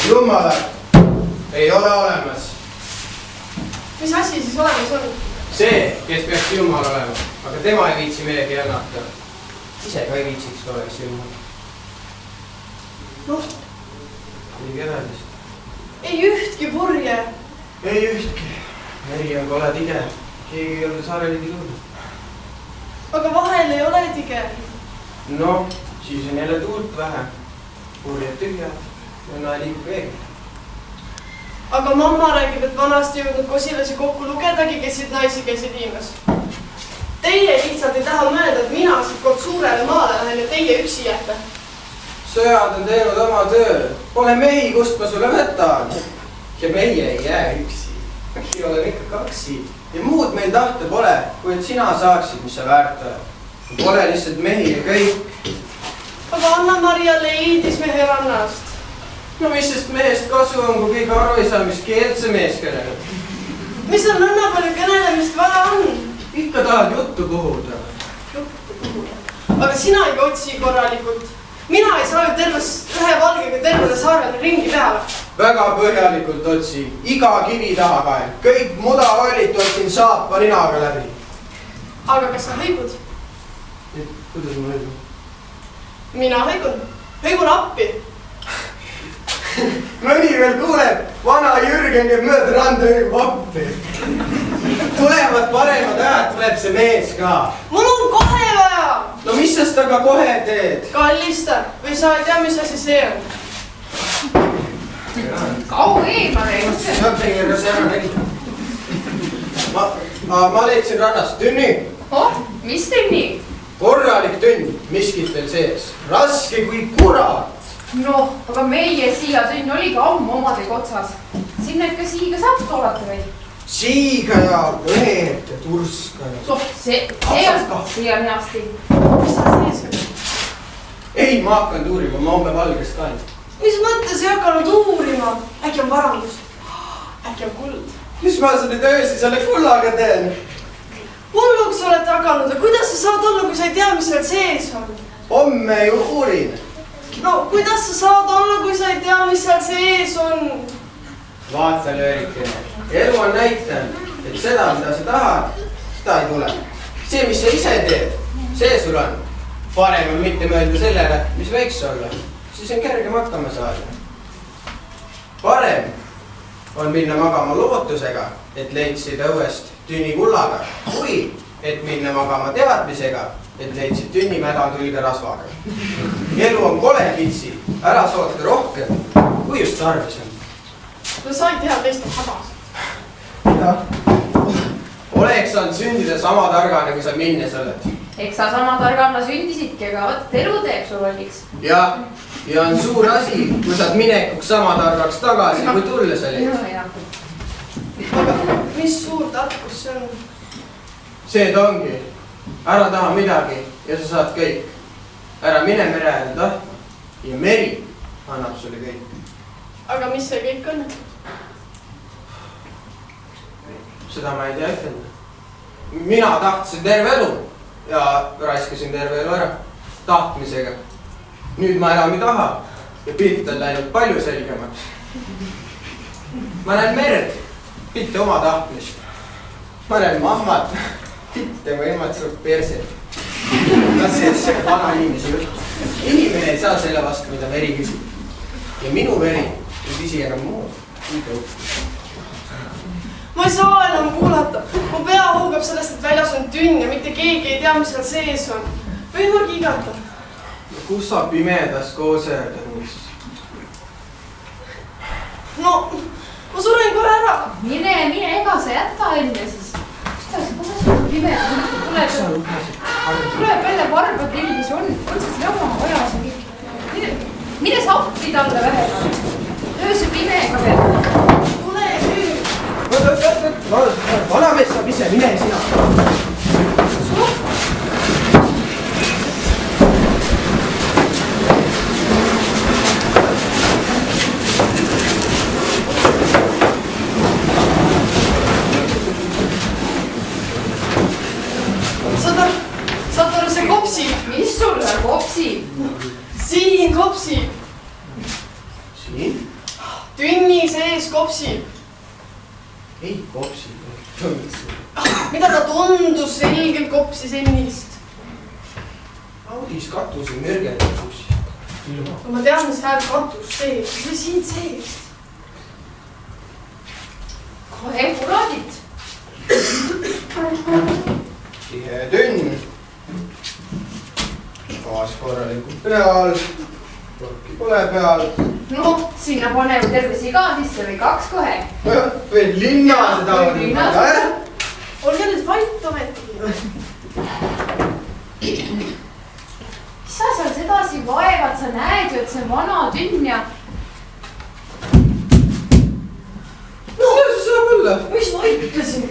Jumalat ei ole olemas. Mis asi siis olemas on? See, kes peaks Jumal olema, aga tema ei viitsi midagi jälgata. Ise ka ei viitsiks oleks Jumal. Noh, Nii kedagist. ei ühtki purje. Ei ühtki. Meri on kole tige. Keegi ei ole saareligi tulnud. Aga vahel ei ole tige. No, siis on jälle tuult vähe. Purjed tühjad. Õnna liigub keegi. Aga mamma räägib, et vanasti jõudnud kosilasi kokku lugedagi, kesid naisi käisid viimas. Teie lihtsalt ei taha mõelda, et mina siit kord suurele maale lähen ja teie üksi jätta. Sõjad on teinud oma töö. Pole mehi, kust ma sulle võtan. Ja meie ei jää üksi. Äkki olen ikka kaksi. Ja muud meil tahta pole, kui et sina saaksid, mis sa väärt oled. Pole lihtsalt mehi ja kõik. Aga Anna-Maria leidis mehe rannast. No mis sest mehest kasu on, kui kõige aru ei saa, mis keelt see mees kõneleb? Mis on nõnna palju kõnelemist vaja on? Ikka tahad juttu puhuda. Juttu puhuda. Aga sina ei otsi korralikult. Mina ei saa ju terves ühe valgega tervele saarele ringi peale. Väga põhjalikult otsi. Iga kivi taha kael. Kõik mudavallid otsin saapa ninaga läbi. Aga kas sa hõigud? Kuidas ma hõigun? Mina hõigun. Hõigun appi. Mõni veel kuuleb, vana Jürgen käib mööda randa hõigub appi. Tulevad paremad ajad, tuleb see mees ka. Mul on kohe vaja. No mis sa seda ka kohe teed? Kallista. Või sa ei tea, mis asi see on? Kau eemale. See on teie ka see ära nägid. Ma leidsin rannast tünni. Oh, mis tünni? Korralik tünn, miskit veel sees. Raske kui kurat. Noh, aga meie siia tünn oli ka ammu omadega otsas. Sinna ikka siiga saab soolata või? Siiga ja õhed ja turska ja... Soh, see on heasti. Mis sa sees on? Ei, ma hakkan uurima, ma homme valgest kain. Mis mõttes ei hakanud uurima? Äkki on varandus? Äkki on kuld? Mis ma selle töösi selle kullaga teen? Hulluks oled hakanud ja kuidas sa saad olla, kui sa ei tea, mis seal sees on? Homme ju uurin. No, kuidas sa saad olla, kui sa ei tea, mis seal sees on? Vaata löörikene. Elu on näitanud, et seda, mida sa tahad, seda ei tule. See, mis sa ise teed, see sul on. Parem on mitte mõelda sellele, mis võiks olla. Siis on kergem hakkama saada. Parem on minna magama lootusega, et leidsid õuest tünni kullaga, kui et minna magama teadmisega, et leidsid tünni mädatulge rasvaga. Elu on kole kitsi, ära soota rohkem, kui just tarvis on. No sa ei tea teist hädas. Oleks saanud sündida sama targane, kui sa minnes oled. Eks sa sama targana sündisidki, aga võt elu teeb sul olliks. Ja on suur asi, kui saad minekuks sama targaks tagasi, kui tulles oli. Aga mis suur tarkus see on? See ta ongi. Ära taha midagi ja sa saad kõik. Ära mine mere äärde tahtma ja meri annab sulle kõik. Aga mis see kõik on? Seda ma ei tea ütelda. Mina tahtsin terve elu ja raiskasin terve elu ära tahtmisega. Nüüd ma enam ei taha ja pilt on läinud palju selgemaks. Ma näen merd, mitte oma tahtmist. Ma näen mammat, mitte mu emad suurt perset. Kas see vana inimese jutt? Inimene ei saa selle vastu, mida veri küsib. Ja minu veri ei küsi enam muud. Ma ei saa enam kuulata. Mu pea huugab sellest, et väljas on tünn ja mitte keegi ei tea, mis seal sees on. Või ma kiigata? Kus sa pimedas koos öelda niis? No, ma suren kohe ära. Mine, ega sa jätta enne siis. Kuidas sul pimeda? Tuleb jälle varba tildis. On siis jama vaja see kõik. Mine sa appi talle vähe. Töö see pimega veel. Tule nüüd. Vanamees saab ise, mine sina. Saad aru, see kopsib. Mis sulle kopsib? Siin kopsib. Siin? nii sees kopsib. Ei kopsi. Mida ta tundus selgelt kopsis ennist? Audis katusel mürgelduks. Ma tean, mis hääl katus sees. See oli siin sees. Kohe kuradid. Tihe tünn. Gaas korralikult peal. Korki pole peal. No, sinna pane ju terve siga sisse või 2 kohe. Veel linna seda on. Olge nüüd vait ometi. Mis sa seal sedasi vaevad, sa näed ju, et see on vana tünn ja... No, see saab olla. Mis ma ütlesin?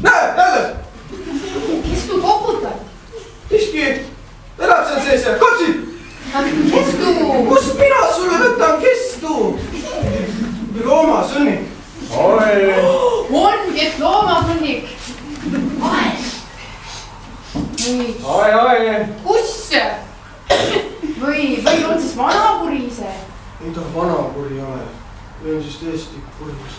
Näe, jälle. Kes tu koputab? Iski, elab seal sees ja kapsi. Kes tu? Kus mina sulle võtan, kes tu? Loomasunnik. Ongi, et loomasunnik. Kus? Või on siis vanakuri see? Ei ta vanakuri ole. Või on siis tõesti kurjus.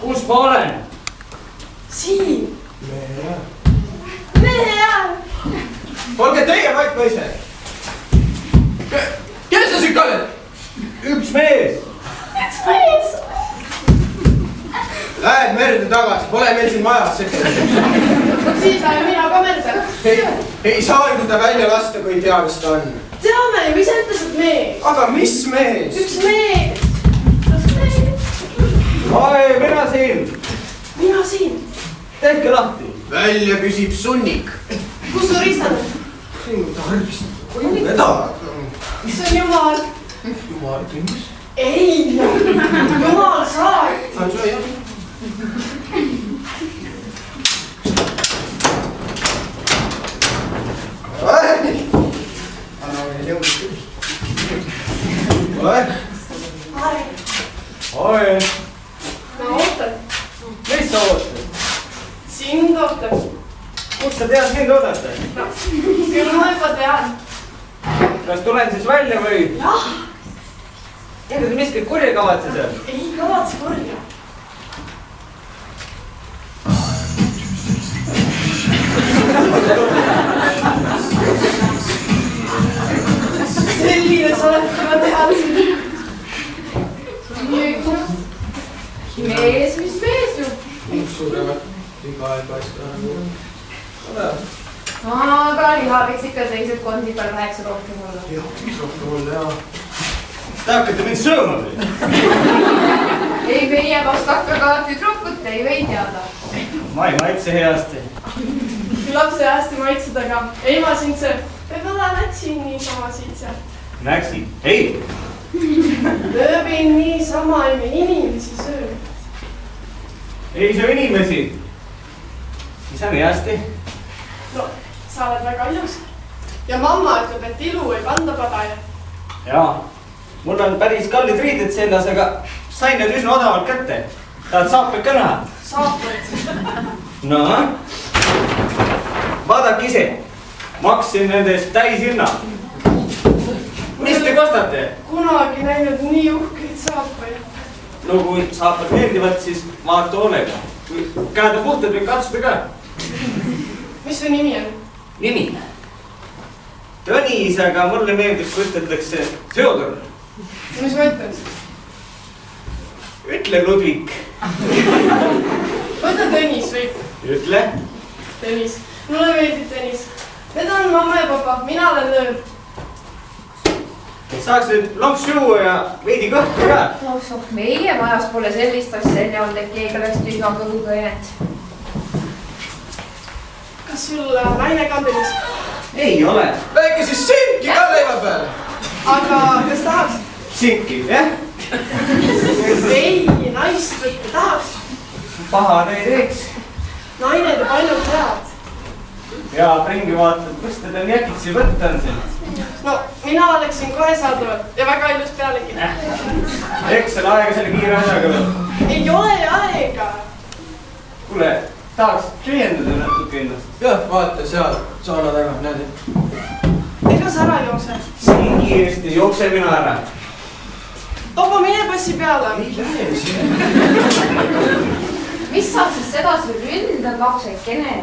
Kus ma olen? Siin. Mehe ajal. Olge teie vait naised. Kes sa siin oled? Üks mees. Lähed merde tagasi, pole meil siin majas sekkunud. Siis lähen mina ka merde. Ei saa ju teda välja lasta, kui ei tea, kes ta on. Teame ju, ise ütlesid mees. Aga mis mees? Üks mees. Ai, mina siin. Mina siin. Tehke lahti. Välja küsib sunnik. Kus su ristad? Siin kui tarvist. Kui veda. See on jumal. Jumal künnis. Ei, jumal saad. Saan sööja. Anna veel jõudu küll. Oi. Ma ootan. Mis sa ootad? Sind ootan. Kus sa tead mind oodata? Küll ma juba tean. Kas tulen siis välja või? Jah, Ega sa miskit kurja kavatse seal? ei kavatse korja. Selline sa oled, kui ma teadsin. Mees, mis mees ju? Suuremat iga aeg paista nagu. Aga liha võiks ikka teised kondi peal väheksa rohkem olla. Jah, rohkem olla jah. Te hakkate mind sööma või? Ei meie vast hakka ka tüdrukut, ei või teada. Ma ei maitse heasti. Küllap see hästi maitsed, aga ei ma sind sööb. Võib-olla läksin niisama siit sealt. Näksin. Ei. Lööbin niisama ja me inimesi sööb. Ei söö inimesi. Siis on hästi. No, sa oled väga ilus. Ja mamma ütleb, et ilu ei kanda padaja. Jaa. Mul on päris kallid riided seljas, aga sain need üsna odavalt kätte. Tahad saapid ka näha? Saapad. No. Vaadake ise. Maksin nendest täishinna. Mis te kostate? Kunagi näinud nii uhkeid saapaid. No kui saapad meeldivad, siis vaata hoolega. Kui käed on puhtad, või katsuda ka. Mis su nimi on? Nimi? Tõnis, aga mulle meeldiks, kui üteldakse Theodor. Mis ma ütlen siis? Ütle Ludvig. Võta Tõnis või? Ütle. Tõnis. Mulle meeldib Tõnis. Need on mamma ja papa, mina olen lööb. Saaks nüüd lonks juua ja veidi kõhtu ka. Meie majas pole sellist asja enne olnud, et keegi oleks tühja kõhuga jäänud. Kas sul naine ka Tõnis? Ei ole. Väike siis sinki ka leiva peal. Aga kas tahaks? Sinki, jah? Ei, naist võtta tahaks. Paha ei teeks. Naine teeb ainult head. Ja ringi vaatad, kus ta teil jäkitsi võtta on siin. No, mina oleksin kohe saadavat ja väga ilus pealegi. Eks selle aega selle kiire asjaga või? Ei ole aega. kuule, tahaks tühjendada natuke ennast. jah, vaata seal sauna taga, näed. ega sa ära jookse? siin kiiresti jookse mina ära. Papa, mine passi peale. ei lähe siia. mis sa siis sedasi ründad, lapsekene?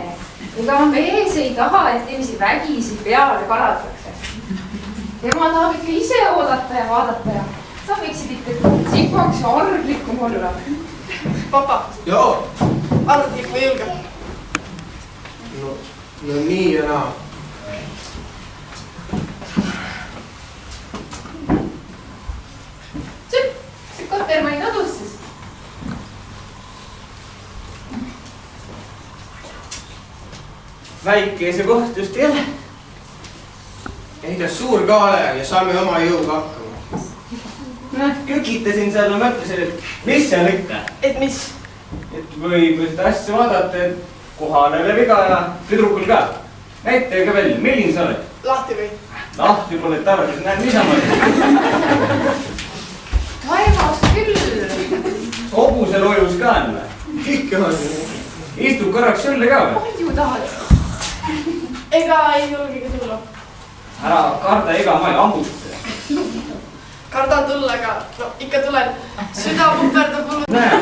ega mees ei taha, et inimesi vägisi peale karatakse. tema tahab ikka ise oodata ja vaadata ja sa võiksid ikka sipaks ja arglikum olla. Papa, joo. arvlik või julge? no nii ja naa. see Kotermanni kadus siis. väike see koht just jälle. ei ta suur ka ole ja saame oma jõuga hakkama. Kükitasin seal ja mõtlesin, et mis seal ikka. Et mis? Et võib seda asja vaadata, et kohal ei ole viga ja tüdrukul ka. Näitage välja, milline sa oled? Lahti või? Lahti pole tarvis, näed niisama. Taevas küll. Hobusel ojus ka on või? ikka on. Istub korraks sülle ka või? palju tahad? Ega ei julgegi tulla. Ära karda, ega ma ei ammuta. Kardan tulla, aga no ikka tulen. Süda puperdab mul. Näe,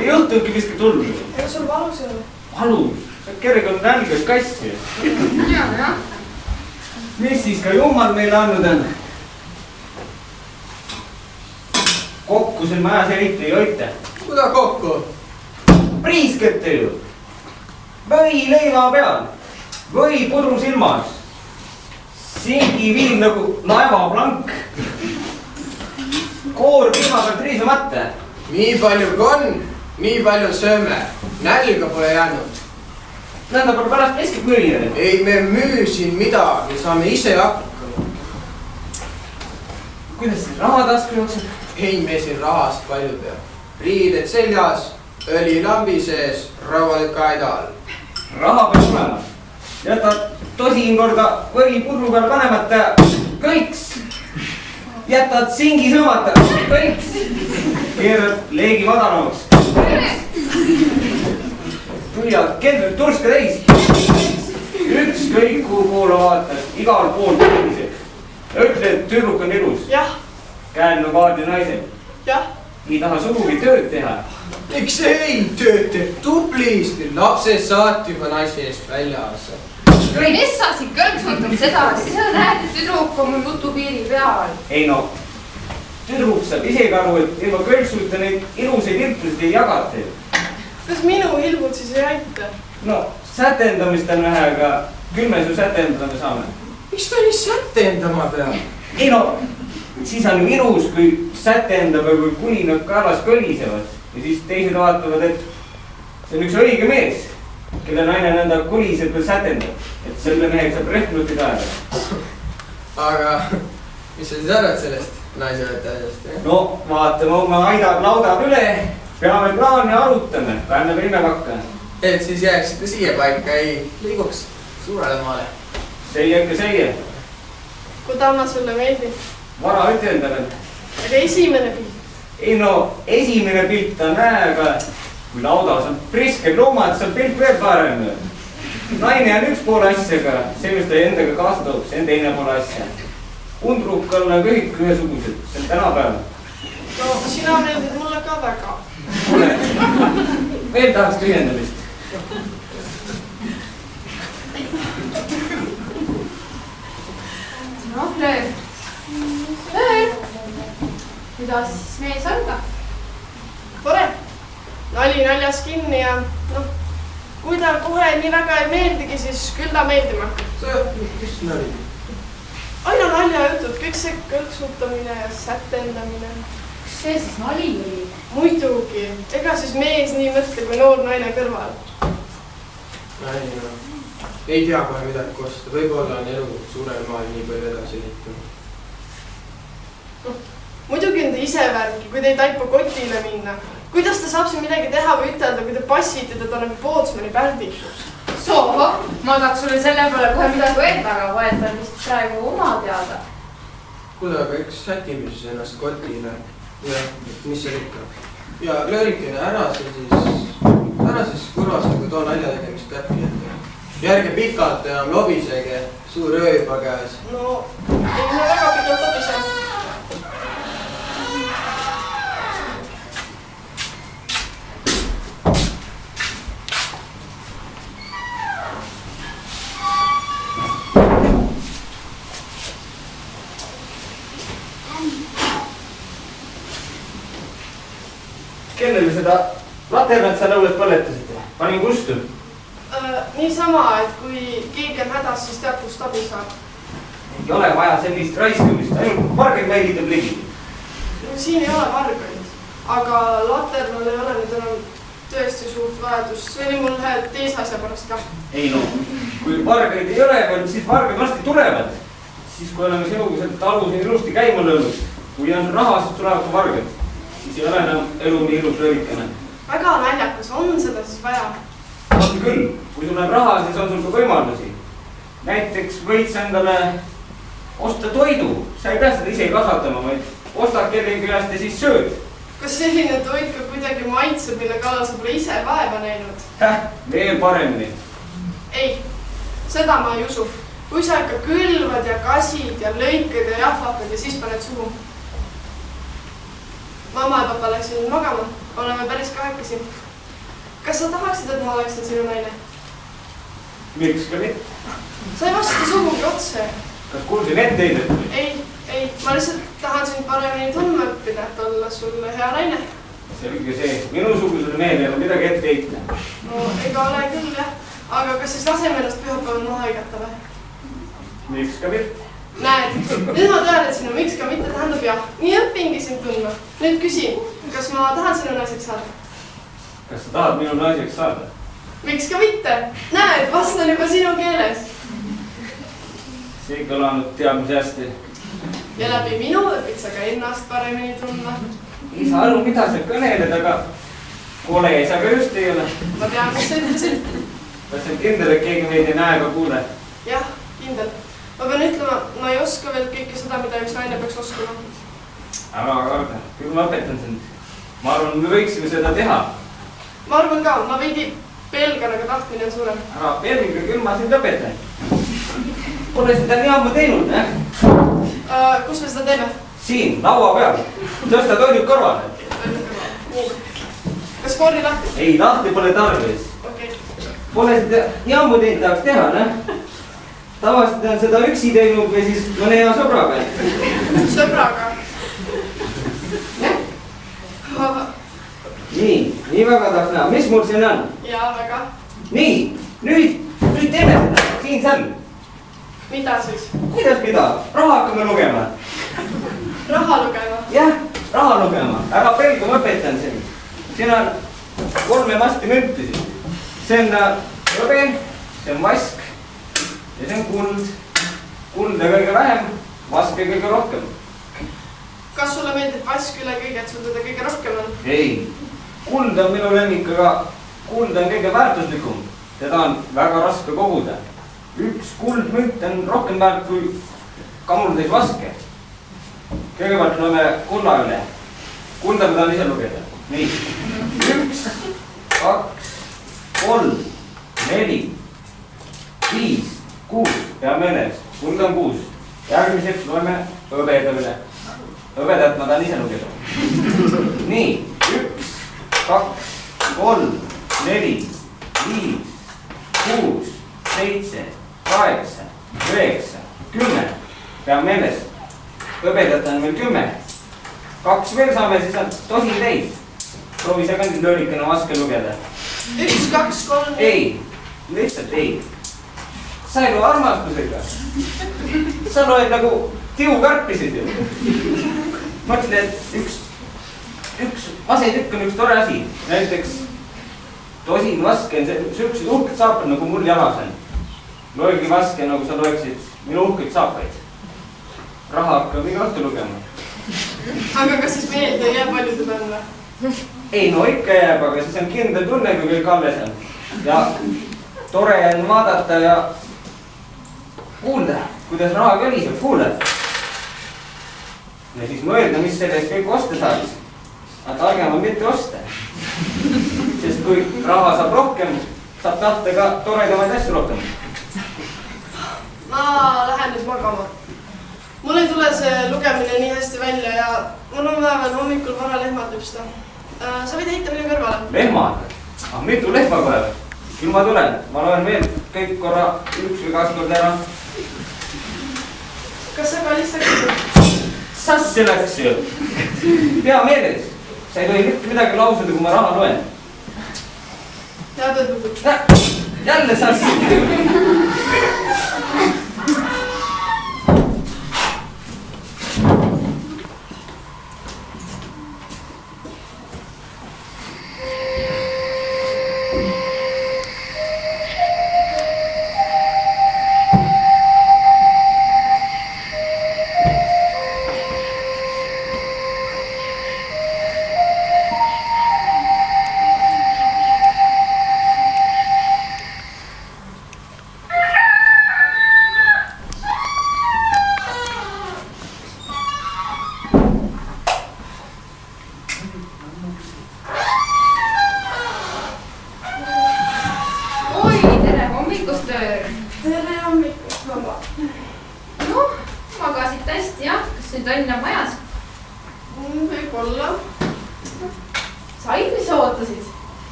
ei juhtugi viska tullu. Ega sul valus ei ole? Valus, sa kerge on nälgas kassi. jah. Mis siis ka jumal meile andnud on? Kokku siin majas eriti ei hoita. kuda kokku? Priiskete ju. Või leiva peal. Või pudru silmas. Singi viil nagu laevaplank. Koor piima pealt riisamata. nii palju kui on, nii palju sööme. nälga pole jäänud. Nõnda pole pärast miskit müüa. ei, me müü siin midagi, saame ise hakkama. Kuidas see raha tasku jookseb? ei, me siin rahast palju tea. riided seljas, õli lambi sees, raualik aeda all. Raha peab olema. Jätad tosin korda või pudru peal panemata ja kõiks. Jätad singi sõõmata, kõiks. Keerad leegi madalamaks. Püüad kendrit turska täis. Ükskõik kuhu poole vaatad, igal pool tühiseb. Ütle, et tüdruk on ilus. Jah, Käel nagu aadli naised. jah. Ei taha sugugi tööd teha. miks ei tööta tublisti, lapsest saati juba naise eest väljas. mis sa siin kõlksutad sedasi? sa näed, et tüdruk on mul jutupiiri peal. Ei no, tüdruk saab isegi aru, et ilma kõlksuta neid ilusaid iltlusid ei jagata. Kas minu hilbud siis ei aita? No, sätendamist on vähe, aga küll me su sätendada saame. miks ta nii sätendama peab? Ei no, siis on ju ilus, kui sätendab ja kui kuninad kaelas kõlisevad. Ja siis teised vaatavad, et see on üks õige mees, kelle naine nõnda koliseb ja sätendab. Et selle mehega saab rehnutit aega. aga mis sa siis arvad sellest naiseletajast? No, vaatame oma aidad laudad üle, peame plaani ja arutame, kanname imepakka. et siis jääksite siia paika, ei liiguks suurele maale. Seie ikka seie. Kuda ma sulle meeldin? Vara ütelda veel. Aga esimene pilt. Ei no, esimene pilt on näe, aga kui laudas on prisked loomad, siis on pilt veel parem. Naine on üks pool asjaga, see, mis ta endaga kaasa toob, see on teine pool asja. Undrukal on kõik ühesugused, see on tänapäeval. No sina meeldid mulle ka väga. Kuule, veel tahaks tühjendamist. noh, lööb. kuidas siis mees on ka? Tore. Nali naljas kinni ja noh, kui ta kohe nii väga ei meeldigi, siis küll ta meeldima hakkab. mis nali? aina naljajutud, kõik see kõlksutamine ja sätendamine. kas see siis nali oli? Muidugi, ega siis mees nii mõtle, kui noor naine kõrval. ei tea kohe midagi kosta, võib-olla on elu suurel maal nii palju edasi liikunud. Muidugi on ta ise värki, kui te ei taipa kotile minna. Kuidas ta saab siin midagi teha või ütelda, kui te passite teda nagu pootsmani pärdikus? Soo, ma tahaks sulle selle peale kohe midagi öelda, aga võetan vist praegu oma teada. kuule, aga eks sätime siis ennast kotile. jah, mis seal ikka. ja löörikene ära see siis, ära ära siis kurvastage too nalja tegemist äkki, et järge pikalt enam lobisege, suur öö juba käes. no ei ole väga pikalt lobise. Kellele seda laternat seal õues põletasid? Panin kustu? Niisama, et kui keegi on hädas, siis teab, kust abi saab. Ei ole vaja sellist raiskamist, ainult varged meelitab ligi. No, siin ei ole vargaid, aga laternal ei ole nüüd enam tõesti suurt vajadust. See oli mul ühe teise asja pärast ka. Ei no, kui vargaid ei ole, siis vargad varsti tulevad. Siis kui oleme sinuga seda talu siin ilusti käima löönud, kui on raha, siis tulevad ka vargad. Siis ei ole enam elu nii ilus löövikene. Väga naljakas, on seda siis vaja? On küll, kui sul on raha, siis on sul ka võimalusi. Näiteks võid sa endale osta toidu, sa ei pea seda ise kasvatama, vaid ostad kellegi käest ja siis sööd. Kas selline toit ka kuidagi maitseb, mille kallal sa pole ise vaeva näinud? Veel paremini. Ei, seda ma ei usu. Kui sa ikka külvad ja kasid ja lõikad ja jahvatad ja siis paned suhu. Mamma ja papa läksid magama, oleme päris kahekesi. Kas sa tahaksid, et ma oleksin sinu naine? Miks ka mitte? Sa ei vasta sugugi otse. Kas kuulsin etteheidet? Ei, ma lihtsalt tahan sind paremini tundma õppida, et olla sulle hea naine. Selge see, minusugusele mehele ei ole midagi ette heita. No ega ole küll jah, aga kas siis laseme ennast pühapäeval maha hõigata või? Miks ka mitte? Näed, nüüd ma tean, et sinu miks ka mitte tähendab jah. Nii õpingi sind tundma. Nüüd küsin, kas ma tahan sinu naiseks saada? Kas sa tahad minu naiseks saada? Miks ka mitte? Näed, vastan juba sinu keeles. See ei kõlanud teadmise hästi. Ja läbi minu õpid sa ka ennast paremini tundma. Ei saa aru, mida sa kõneled, aga kole sa ka just ei ole. Ma tean, mis sa ütlesid. Kas sa kindel, et keegi meid ei näe ega kuule? Jah, kindel. Ma pean ütlema, ma ei oska veel kõike seda, mida üks naine peaks oskama. Ära karda, küll ma õpetan sind. Ma arvan, me võiksime seda teha. Ma arvan ka, ma veidi pelgan, aga tahtmine on suurem. Ära pelga, küll ma sind õpetan. Pole seda nii ammu teinud, Kus me seda teeme? Siin, laua peal. Tõsta toidud kõrvale. Nii. Kas koori lahti? Ei, lahti pole tarvis. Okei. Pole seda nii ammu teinud, tahaks teha, Tavaliselt on seda üksi teinud või siis mõne hea sõbraga. Sõbraga. Nii väga tahaks näha. Mis mul siin on? Jaa, väga. Nii, nüüd teeme seda. Siin see on. Mida siis? Kuidas mida? Raha hakkame lugema. Raha lugema? Jah, raha lugema. Ära pelgu, ma õpetan sind. Siin on 3 masti müntisid. See on hõbe, see on vask. Ja see on kuld. Kuld on kõige vähem, vask kõige rohkem. Kas sulle meeldib vask üle kõige, et sul teda kõige rohkem on? Ei, kuld on minu lemmik, aga kuld on kõige väärtuslikum. Teda on väga raske koguda. Üks kuldmünt on rohkem väärt kui kamultäis vaske. Kõigepealt loeme kulla üle. Kulda ma tahan ise lugeda. Nii. 1, 2, 3, 4, 5, 6 ja meeles, kuld on 6. Järgmiseks loeme hõbeda üle. Hõbedat ma tahan ise lugeda. Nii, 1, 2, 3, 4, 5, 6, 7, 8, 9, 10. Pean meeles, hõbedat on meil 10. 2 veel saame, siis on tosin täis. Proovi sa ka nüüd löölikene vaske lugeda. 1, 2, 3. Ei, lihtsalt ei. Sa ei loe armastusega. Sa loed nagu tiukarpisid ju. Mõtle, et üks vasetükk on üks tore asi. Näiteks tosin vaske on sellised uhked saapad, nagu mul jalas on. Loegi vaske, nagu sa loeksid minu uhkeid saapaid. Raha hakkab iga õhtu lugema. Aga kas siis meelde ei jää paljude peal või? Ei, no ikka jääb, aga siis on kindel tunne, kui kõik alles on. Ja tore on vaadata ja kuulda, kuidas raha kõliseb, kuule. Ja siis mõelda, mis sellest kõik osta saaks. Aga targem on mitte osta. Sest kui raha saab rohkem, saab tahta ka toredamaid asju rohkem. Ma lähen nüüd magama. Mul ei tule see lugemine nii hästi välja ja mul on vaja veel hommikul vara lehmad lüpsta. Sa võid heita minu kõrvale. Lehmad? Ah, mitu lehma kohe? Küll ma tulen. Ma loen veel kõik korra 1 või 2 korda ära. Kas sa kallis läksid? Sassi läks ju. Pea meeles. Sa ei tohi mitte midagi lausuda, kui ma raha loen. Head õhtut. Jälle sassi.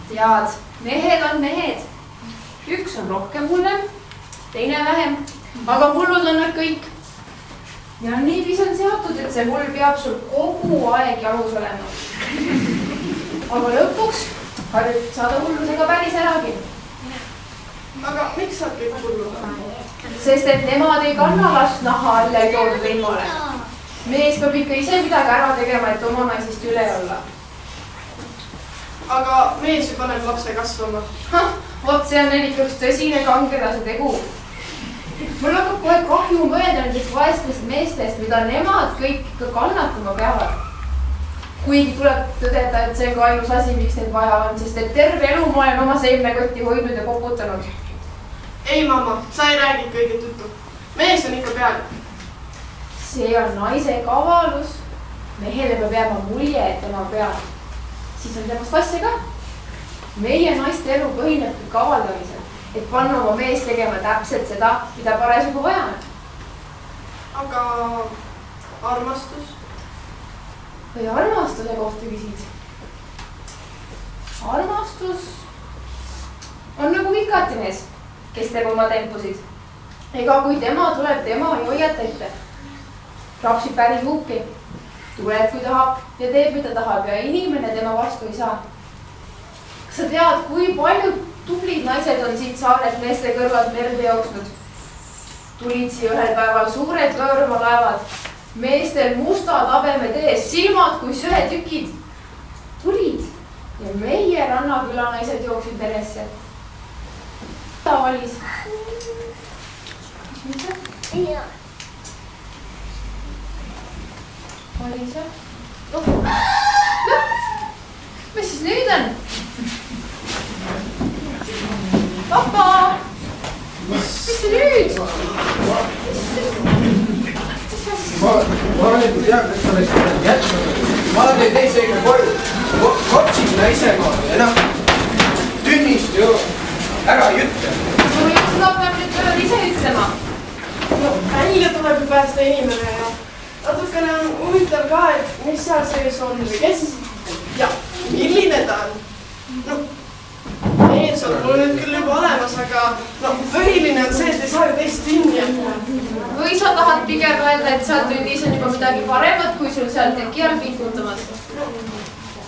Tead, mehed on mehed. Üks on rohkem hullem, teine vähem, aga hullud on nad kõik. Ja niivis on seotud, et see hull peab sul kogu aeg jalus olema. Aga lõpuks harjud saada hullusega päris äragi. Aga miks saab kõik hullud? Sest et nemad ei kanna last naha alla toodud ilmale. Mees peab ikka ise midagi ära tegema, et oma naisest üle olla. Aga mees ju paneb lapse kasvama. Vot see on neil ikka üks tõsine kangelase tegu. Mul hakkab kohe kahju mõelda nendest vaestest meestest, mida nemad kõik ikka kannatama peavad. Kuigi tuleb tõdeda, et see on ka ainus asi, miks neid vaja on, sest et terve elu ma olen oma seemnekotti hoidnud ja koputanud. Ei, mamma, sa ei räägi kõiget juttu. Mees on ikka peal. See on naise kavalus. Mehele peab jääma mulje, et tema peal. Siis on temast asja ka. Meie naiste elu põhinebki kavaldamisel, et panna oma mees tegema täpselt seda, mida parasjagu vaja on. Aga armastus? Või armastuse kohta küsid? Armastus on nagu vikatimees, kes teeb oma tempusid. Ega kui tema tuleb, tema ei hoiata ette. Rapsib päris huuki. Tuleb, kui tahab ja teeb, mida tahab ja inimene tema vastu ei saa. Kas sa tead, kui paljud tublid naised on siit saarelt meeste kõrvalt merde jooksnud? Tulid siia ühel päeval suured võõrmalaevad, meestel mustad habemed ees, silmad kui söetükid. Tulid ja meie rannaküla naised jooksid meresse. Ta valis. Mis see? Oli see? Mis siis nüüd on? Papa! Mis see nüüd? Ma nüüd ei tea, kas sa oleks jätnud. Ma olen nüüd teise ikka koju. Kopsina ise koju ja noh, tünnist ju ära ei ütle. No seda peab nüüd ise ütlema. No, välja tuleb ju päästa inimene ja natukene on huvitav ka, et mis seal sees on või kes ja milline ta on. No, mees on mul nüüd küll juba olemas, aga no, põhiline on see, et ei saa ju teist tünni jätta. Või sa tahad pigem öelda, et seal tünnis on juba midagi paremat, kui sul seal teki all pingutamas? No,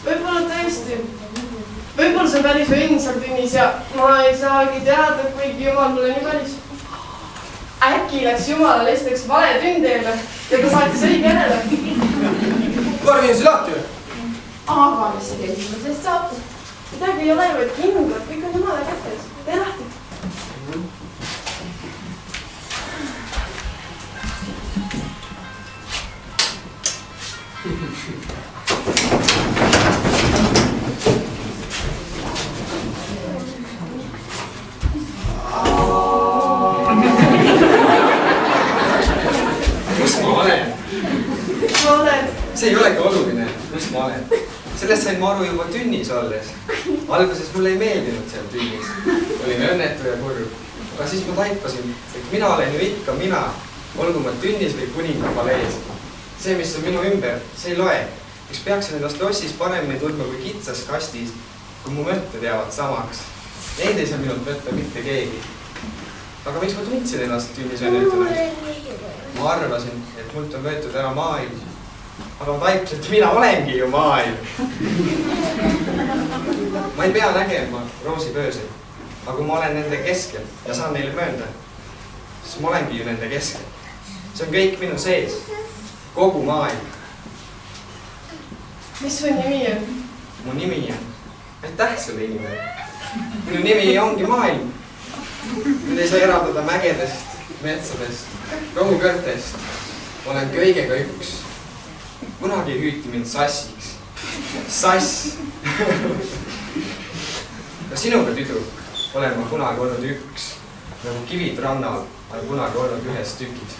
võib-olla tõesti. Võib-olla see on päris õnn seal tünnis ja ma ei saagi teada, kuigi jumal mulle nii päris. Äkki läks jumala lesteks vale tündeele ja ta saatis õige järele. Korvin see lahti või? Aga mis see esimesest saab? Midagi ei ole ju, et kindlad, kõik on jumala kätes. Tee lahti. see ei olegi oluline, kus ma olen. Sellest sain ma aru juba tünnis olles. Alguses mulle ei meeldinud seal tünnis. Olin õnnetu ja kurb. Aga siis ma taipasin, et mina olen ju ikka mina, olgu ma tünnis või kuninga palees. See, mis on minu ümber, see ei loe. Üks peaksin ennast lossis paremini tundma kui kitsas kastis, kui mu mõtted jäävad samaks. Neid ei saa minult võtta mitte keegi. Aga miks ma tundsin ennast tünnis õnnetuna? Ma arvasin, et mult on võetud ära maailm. Aga ma taipasin, et mina olengi ju maailm. Ma ei pea nägema roosipööseid, aga kui ma olen nende keskel ja saan neile möönda, siis ma olengi ju nende keskel. See on kõik minu sees, kogu maailm. Mis su nimi on? Mu nimi on, aitäh sulle inimene. Minu nimi ongi maailm. Nüüd ei saa eraldada mägedest, metsadest, rohukõrtest. Olen kõigega üks. Kunagi hüüti mind sassiks. Sass. Ja sinuga, tüdruk, olen ma kunagi olnud üks. Nagu kivid rannal olen kunagi olnud ühes tükis.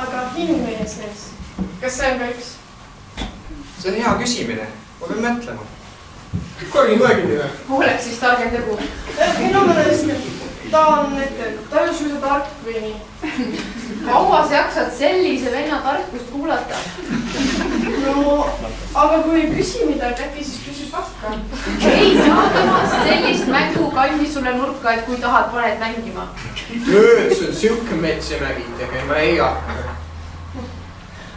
Aga hing meie sees. Kas see on ka üks? See on hea küsimine. Ma pean mõtlema. Korgi mõgidile. Oleks siis targem tegu. Minu mõnest, ta on ju suisa tark või nii. Kaua sa jaksad sellise venna tarkust kuulata? No, aga kui ei küsi midagi, äkki siis küsi pakka. Ei saa temast sellist mängu kandi sulle nurka, et kui tahad, paned mängima. Nüüd sul siuke mets ja mägid, ma ei hakka.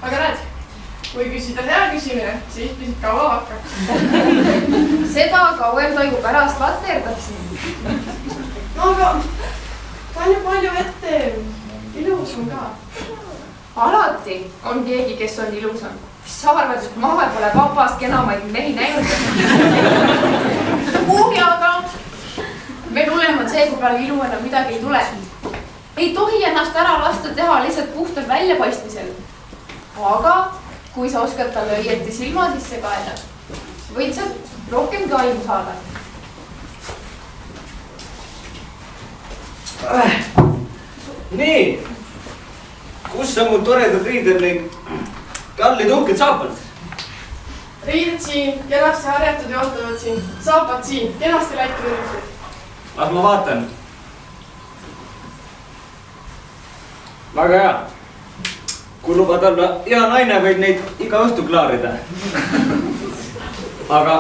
Aga näed, kui küsida hea küsimine, siis pisib kaua hakka. Seda kauem ta ju pärast laterdab siin. No aga ta on ju palju ette ilusam ka. Alati on keegi, kes on ilusam. Sa arvad, et ma pole vabast kenamaid mehi näinud. Kuugi aga veel hullem on see, kui peale ilu enam midagi ei tule. Ei tohi ennast ära lasta teha lihtsalt puhtal väljapaistmisel. Aga kui sa oskad talle õieti silma sisse kaeda, võid sa rohkem ka aimu saada. Nii, kus on mu toredad riided neid kallid uhked saapad? Riided siin, kenasti harjatud ja ootavad siin. Saapad siin, kenasti läikinud. Las ma vaatan. Väga hea. Kui lubad olla hea naine, võid neid iga õhtu klaarida. Aga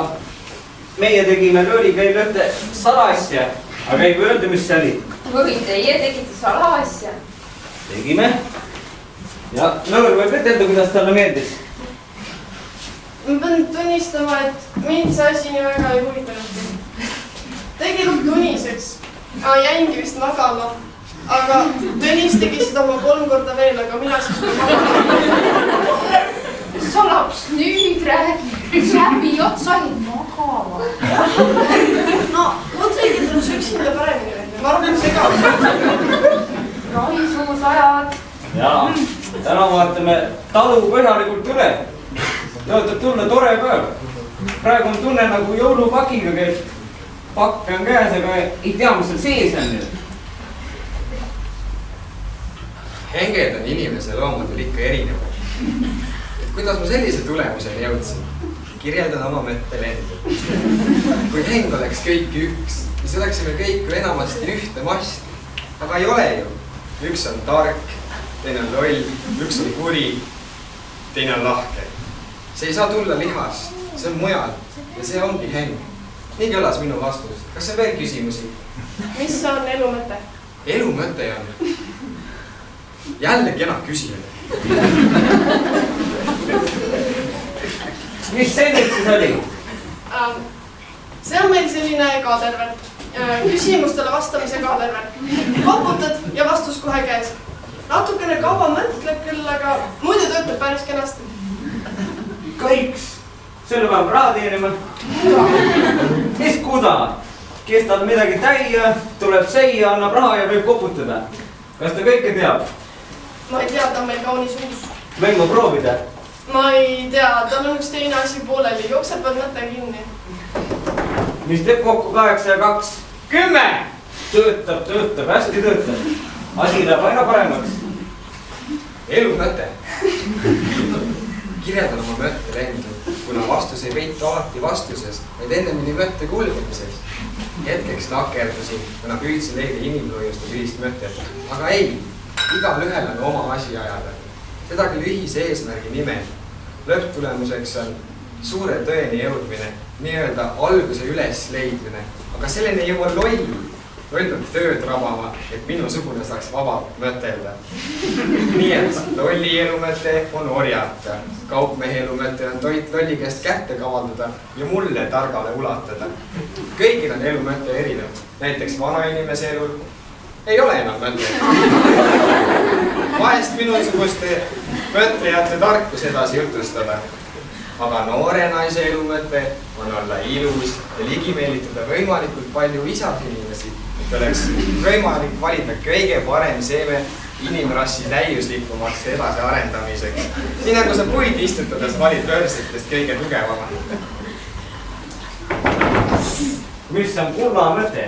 meie tegime Löörikäil ühte salaasja, aga ei või öelda, mis see oli. Või teie tegite salaasja. Tegime. Ja Löör võib ütelda, kuidas talle meeldis. Ma pean tunnistama, et mind see asi nii väga ei huvitanud. Tegelikult uniseks. Jäingi vist magama. Aga Tõnis tegi seda oma 3 korda veel, aga mina siis magama. Sa laps nüüd räägi, läbi otsa ei magama. No, mõtlengi, et on üksinda paremini välja. Ma arvan, see ka. Raisumusajad. Jaa, täna vaatame talu põhjalikult üle. Tõotab tulla tore päev. Praegu on tunne nagu jõulupakiga käib. Pakk on käes, aga ei tea, mis seal sees on nüüd. Henged on inimese loomadel ikka erinevad. Et kuidas ma sellise tulemuseni jõudsin? Kirjeldan oma mõttelendu. Kui heng oleks kõiki üks, siis oleksime kõik enamasti ühte masti. Aga ei ole ju. Üks on tark, teine on loll, üks on kuri, teine on lahke. See ei saa tulla lihast, see on mujal ja see ongi heng. Nii kõlas minu vastus. Kas on veel küsimusi? Mis on elu mõte? Elu mõte on jälle kena küsimine. Mis see nüüd siis oli? See on meil selline kaadervärk. Küsimustele vastamise kaadervärk. Koputad ja vastus kohe käes. Natukene kaua mõtled küll, aga muidu töötab päris kenasti. Kõiks. Selle peab raha teenima. Mis kuda? Kestad midagi täia, tuleb seia, annab raha ja võib koputada. Kas ta kõike teab? Ma ei tea, ta on meil kaunis uus. Võin ma proovida? Ma ei tea, tal on üks teine asi pooleli. Jookseb veel mõte kinni. Mis teeb kokku 8 ja 2? 10! Töötab, hästi töötab. Asi läheb aina paremaks. Elu mõte. kirjeldan oma mõttelendu, kuna vastus ei peitu alati vastuses, vaid ennemini mõtte kulgemises. Hetkeks takerdusin, kuna püüdsin leida inimloiust ja ühist mõtet. Aga ei, igal ühel on oma asi ajada. Seda küll ühise eesmärgi nimel. Lõpptulemuseks on suure tõeni jõudmine, nii-öelda alguse üles leidmine. Aga selleni ei jõua loll. Loll peab tööd rabama, et minusugune saaks vabalt mõtelda. Nii et lolli elumõte on orjata. Kaupmehe elumõte on toit lolli käest kätte kavaldada ja mulle targale ulatada. Kõigil on elumõte erinev. Näiteks vanainimese elul ei ole enam mõtet. Vahest minusuguste mõtlejate tarkus edasi jutustada. Aga noore naise elumõte on olla ilus ja ligimeelitada võimalikult palju isasinimesi, et oleks võimalik valida kõige parem seeme inimrassi täiuslikumaks edasi arendamiseks. Nii nagu sa puid istutades valid võrsetest kõige tugevama. Mis on kulla mõte?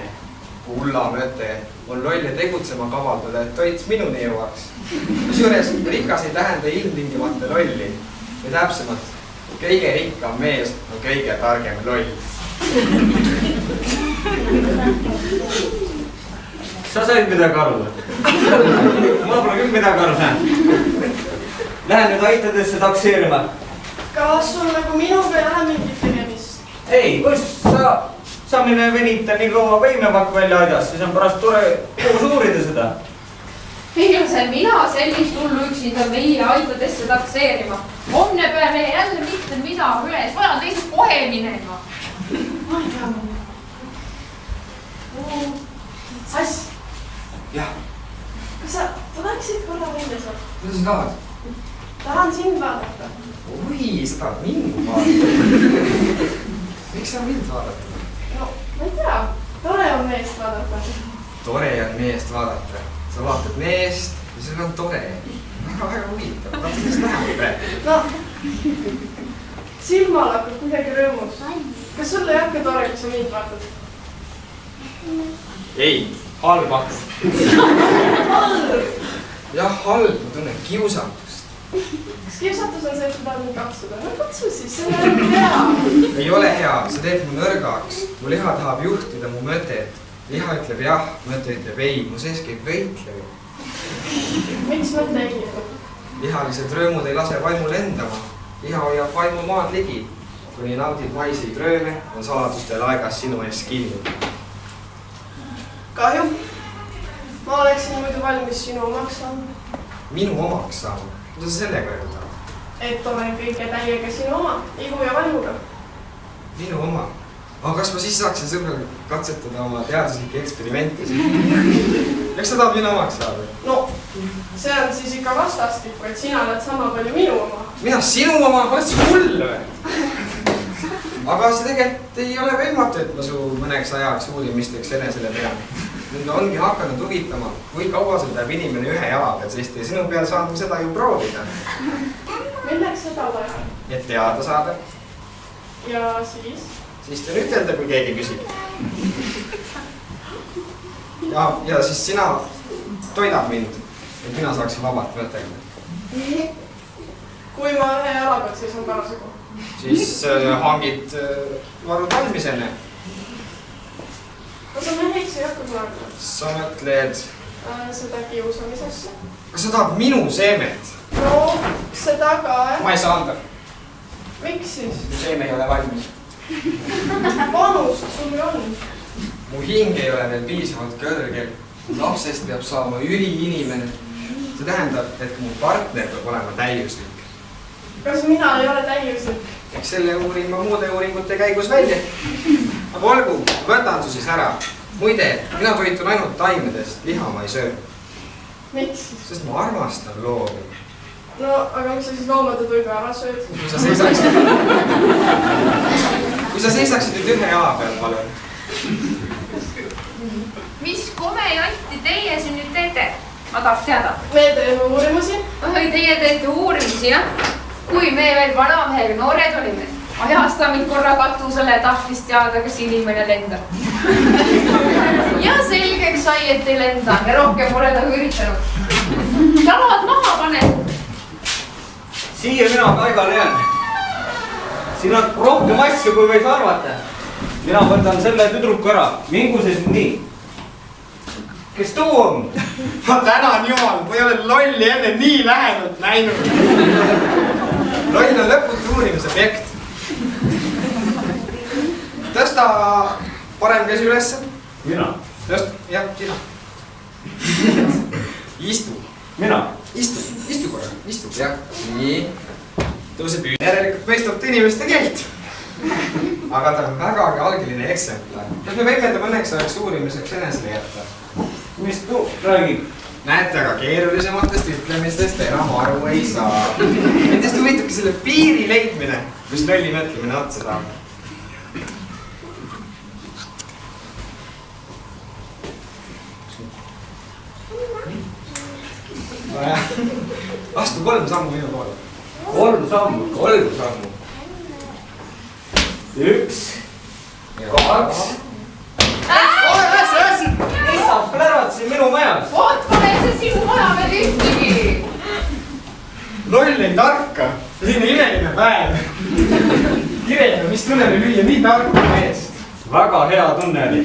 Kulla mõte on lolle tegutsema kavaldada, et toit minuni jõuaks. Kusjuures rikas ei tähenda ilmtingimata lolli ja täpsemalt. Kõige rikkam mees on kõige targem loll. Sa said midagi aru? Ma pole küll midagi aru saanud. Lähen nüüd aitadesse takseerima. Kas sul nagu minuga ei ole mingit tegemist? Ei, kus sa mine venita nii kaua võimepakk välja aidas, siis on pärast tore koos uurida seda. Ei lase mina sellist hullu üksinda meie aitadesse takseerima. Homne päev meie jälle mitte midagi üles, vajan teisest kohe minema. Ma ei tea. Sass. Jah. Kas sa tuleksid korra välja sealt? Mida sa tahad? Tahan sind vaadata. Oi, sa tahad mind vaadata. Miks sa mind vaadata? No, ma ei tea. Tore on meest vaadata. Tore on meest vaadata. Sa vaatad meest ja see on tore. Väga huvitav. Vaata, mis läheb praegu. No, silmal hakkab kuidagi rõõmus. Kas sulle ei hakka tore, kui sa mind vaatad? Ei, halb hakkab. Jah, halb, ma tunnen kiusatust. Kas kiusatus on see, et sa tahad mind katsuda? No katsu siis, see on ainult hea. Ei ole hea, see teeb mu nõrgaks. Mu liha tahab juhtida mu mõtet. Liha ütleb jah, mõte ütleb ei, mu sees käib võitlev. Miks mõte ei liitub? Lihalised rõõmud ei lase vaimul endama. Liha hoiab vaimu maad ligi. Kuni naudid maiseid rööme, on saladustel aegas sinu ees kinni. Kahju. Ma oleksin muidu valmis sinu omaks saama. Minu omaks saama? Mida sa sellega öelda? Et olen kõige täiega sinu oma, ihu ja vaimuga. Minu oma? Aga kas ma siis saaksin sõbrale katsetada oma teaduslikke eksperimente? Eks sa tahad minu omaks saada? No, see on siis ikka vastastikku, et sina oled sama palju minu oma. Mina sinu oma? Oled sa hull või? Aga see tegelikult ei ole võimatu, et ma su mõneks ajaks uurimisteks enesele pean. Nüüd ongi hakanud huvitama, kui kaua sul peab inimene ühe jala peal, sest sinu peal saanud seda ju proovida. Milleks seda vaja? Et teada saada. Ja siis? Siis te ütelda, kui keegi küsib. Ja siis sina toidad mind, et mina saaksin vabalt mõtelda. Kui ma ühe jalaga seisan parasjagu? Siis hangid varud valmisene. Kas sa meheks ei hakka kunagi? Sa mõtled... Seda kiusamisesse. Kas sa tahad minu seemet? No, seda ka, Ma ei saa anda. Miks siis? Seeme ei ole valmis. Vanust sul ju on. Mu hing ei ole veel piisavalt kõrgel. Lapsest peab saama üliinimene. See tähendab, et mu partner peab olema täiuslik. Kas mina ei ole täiuslik? Eks selle uurin ma muude uuringute käigus välja. Aga olgu, võtan su siis ära. Muide, mina toitun ainult taimedest, liha ma ei söö. Miks siis? Sest ma armastan loomi. No, aga miks sa siis loomade toidu ära sööd? Kui sa seisaksid nüüd ühe jala peal, palun. Mis komejanti teie siin nüüd teete? Ma tahaks teada. Me teeme uurimusi. Oi, teie teete uurimisi, jah? Kui me veel vanamehega noored olime, ajas ta mind korra katusele tahtis teada, kas inimene lendab. Ja selgeks sai, et ei lenda ja rohkem pole ta üritanud. Jalad maha pane. siia mina paigale jään. Siin on rohkem asju, kui võis arvata. Mina võtan selle tüdruku ära. Mingu siis nii. Kes too on? Ma tänan jumal, ma ei ole lolli enne nii lähedalt näinud. Loll on lõputu uurimisobjekt. Tõsta parem käsi ülesse. Mina? Jah, sina. Istu. Mina? Istu korra, istu, jah. Nii. Tõuse püüd. Järelikult mõistab inimeste keelt. Aga ta on vägagi algeline eksemplar. Kas me võime ta mõneks ajaks uurimiseks enesele jätta? Mis tu räägib? Näete, aga keerulisematest ütlemistest enam aru ei saa. Endast huvitabki selle piiri leidmine, kus lolli mõtlemine otsa saab. Astu 3 sammu minu poole. 3 sammu. 3 sammu. 1, 2. Mis sa plärad siin minu majas? Oot, pole see sinu maja veel ühtegi. Loll ei tarka. Siin on imeline päev. Kirjeldame, mis tunneli lüüa nii tarka meest. Väga hea tunne oli.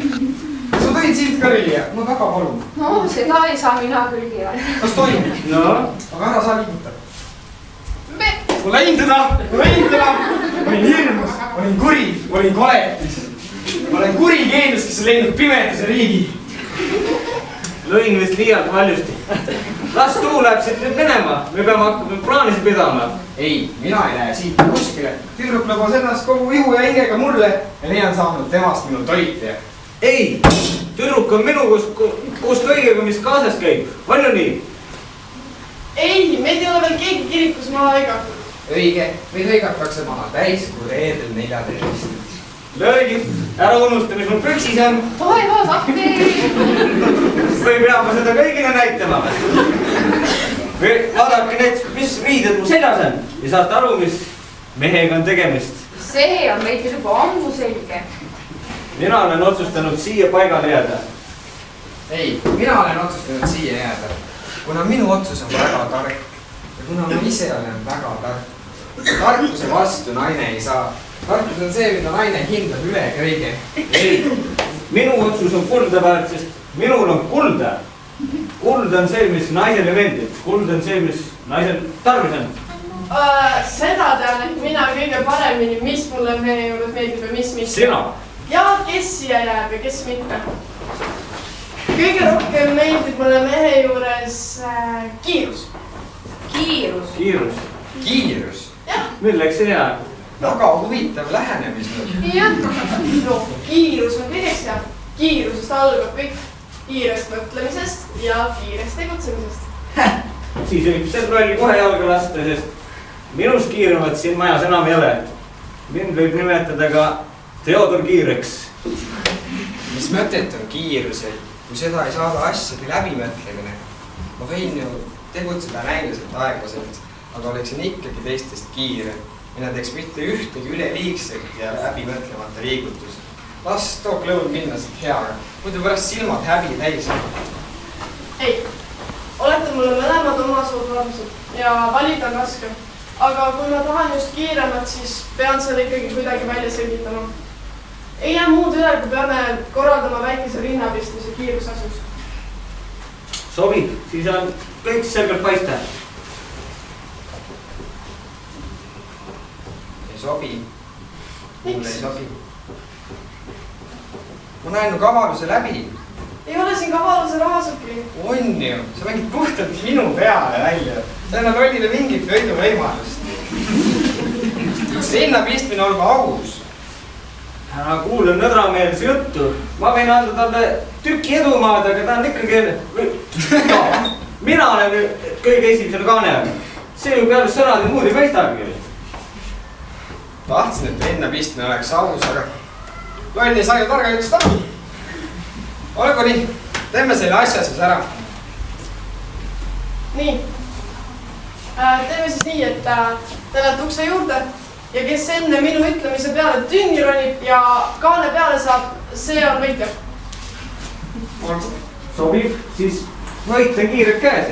Sa tõid siit ka lüüa? Ma väga palun. No, seda ei saa mina küll kirjata. Kas toimub? No? Aga ära saa liiguta. Ma lõin teda! Olin hirmus, olin kuri, olin koletis. Ma olen kuri geenius, kes on leidnud pimeduse riigi. Lõin vist liialt valjusti. Las tuu läheb siit nüüd minema. Me peame hakkama plaanis pidama. Ei, mina ei lähe siit kuskile. Tüdruk lõbas ennast kogu ihu ja hingega mulle ja nii on saanud temast minu toitja. Ei, tüdruk on minu koos kõigega, mis kaasas käib. On ju nii? ei, meid ei ole veel keegi kirikus maha hõigatud. Õige, meid hõigatakse maha täiskuu reedel 14. Lõõgi, ära unusta, mis mul püksis on. Tohe vaas appi. Või peame seda kõigile näitama. Või vaadake need, mis riided mu seljas on. Ja saate aru, mis mehega on tegemist. See on meid juba ammu selge. Mina olen otsustanud siia paigale jääda. Ei, mina olen otsustanud siia jääda. Kuna minu otsus on väga tark ja kuna ma ise olen väga tark. Tarkuse vastu naine ei saa. Tarkus on see, mida naine hindab üle kõige. Ei, minu otsus on kulda väärt, sest minul on kulda. Kuld on see, mis naisele meeldib. Kuld on see, mis naisel tarvis on. Seda tean, et mina kõige paremini, mis mulle mehe juures meeldib ja mis. Sina? Ja kes siia jääb ja kes mitte. Kõige rohkem meeldib mulle mehe juures kiirus. Kiirus. Kiirus? Jah. Milleks see jääb? Väga huvitav lähenemisnurk. Jah. No, kiirus on kõigeks hea. Kiirusest algab kõik kiirest mõtlemisest ja kiirest tegutsemisest. Siis võib see rolli kohe jalga lasta, sest minus kiiremat siin majas enam ei ole. Mind võib nimetada ka Theodor Kiireks. Mis mõtet on kiirusel, kui seda ei saada asjade läbimõtlemine? Ma võin ju tegutseda näiliselt aeglaselt, aga oleksin ikkagi teistest kiire. Mina teeks mitte ühtegi üleliigselt ja läbimõtlemata liigutust. Las too klõun minna siit heaga, muidu pärast silmad häbi täis. Ei, olete mulle mõlemad oma suudvabused ja valida on raske. Aga kui ma tahan just kiiremat, siis pean selle ikkagi kuidagi välja selgitama. Ei jää muud üle, kui peame korraldama väikese rinnapistmise kiirusasus. Sobib, siis on kõik selgelt paista. Ei sobi. Mulle ei Miks? sobi. Ma näen kavaluse läbi. Ei ole siin kavaluse rahasubki. On ju, sa mängid puhtalt minu peale välja. See on rollile mingit võiduvõimalust. Rinnapistmine olgu aus. Ära kuule nõdrameelse juttu. Ma võin anda talle tüki edumaad, aga ta on ikkagi... Mina olen kõige esimesele kaane. See ju peale sõnade muud ei paistagi. Tahtsin, et rinnapistmine oleks aus, aga loll ei saa ju targa üks taha. Olgu nii, teeme selle asja siis ära. Nii. Teeme siis nii, et te lähete ukse juurde ja kes enne minu ütlemise peale tünni ronib ja kaane peale saab, see on võitja. Sobib, siis võit on kiirelt käes.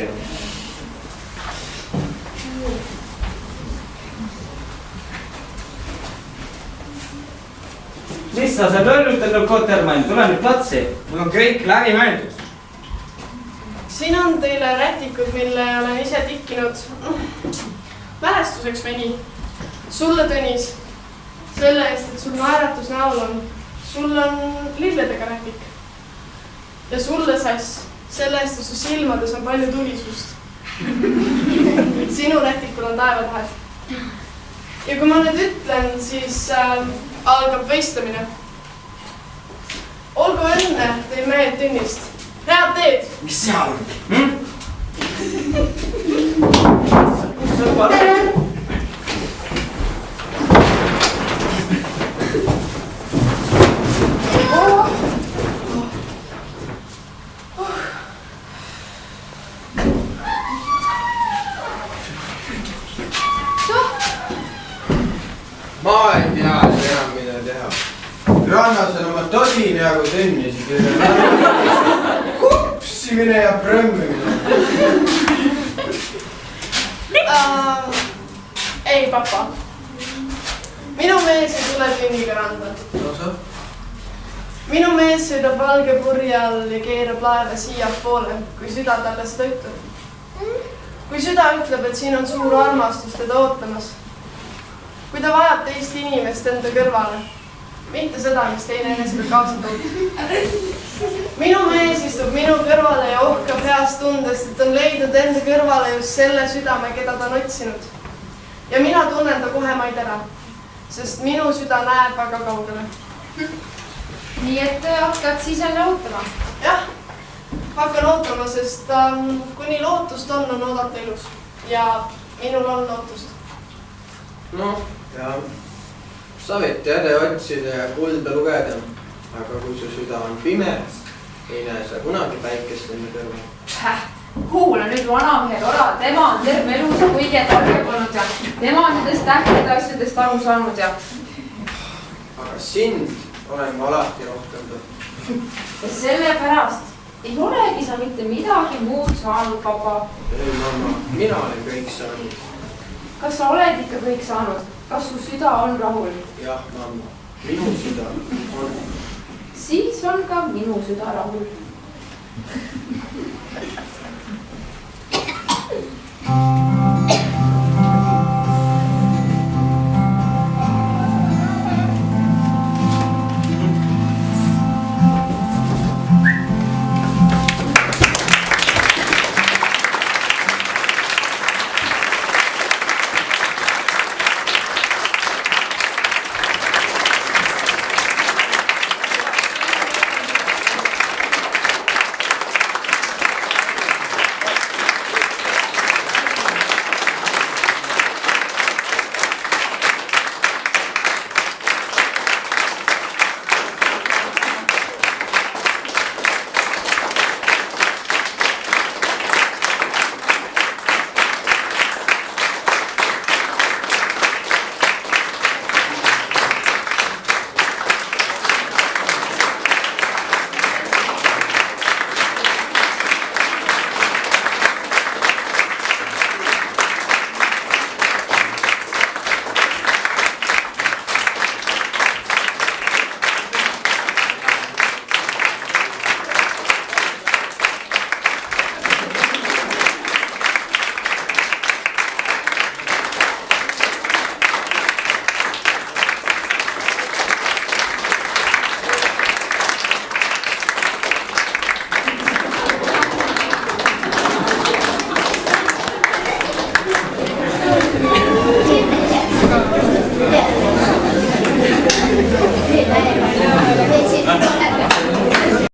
Mis sa seal õllutanud, Kotermann? Tule nüüd platsi. mul on kõik läbi mõeldud. siin on teile rätikud, mille olen ise tikkinud mälestuseks või nii. sulle, Tõnis, selle eest, et sul naeratus näol on. sul on lilledega rätik. ja sulle, Sass, selle eest, et su silmades on palju tulisust. sinu rätikul on taevatähed. ja kui ma nüüd ütlen, siis algab võistlemine. olgu õnne teil mehed Tõnnist. Head teed! mis seal? Kus sa parem? Ma ei tea enam, mida teha. Rannas on oma tosin jagu Tõnnisid. Kupsimine ja prõmmimine. Ei, papa. Minu mees ei tule Tõnniga randa. No sa? Minu mees sõidab valge purje all ja keerab laeva siiapoole, kui süda talle seda ütleb. Kui süda ütleb, et siin on suur armastus teda ootamas. Kui ta vajab teist inimest enda kõrvale, mitte seda, mis teine enesega kaasa toob. Minu mees istub minu kõrvale ja ohkab heast tundest, et on leidnud enda kõrvale just selle südame, keda ta on otsinud. Ja mina tunnen ta kohe maid ära, sest minu süda näeb väga kaugele. Nii et hakkad siis jälle ootama? Jah, hakkan ootama, sest kuni lootust on oodata ilus. Ja minul on lootust. No, ja sa võid teada otsida ja kulda lugeda, aga kui su süda on pime, ei näe sa kunagi päikest enne kõrval. Kuula nüüd vanamehe ora, tema on terve elus kõige targem olnud ja tema on nendest tähtsate asjadest aru saanud ja... Aga sind olen ma alati rohkem tõhtud. Ja sellepärast ei olegi sa mitte midagi muud saanud, papa. Ei, mamma, mina olen kõik saanud. Kas sa oled ikka kõik saanud? Kas su süda on rahul? Jah, mamma, minu süda on. Siis on ka minu süda rahul.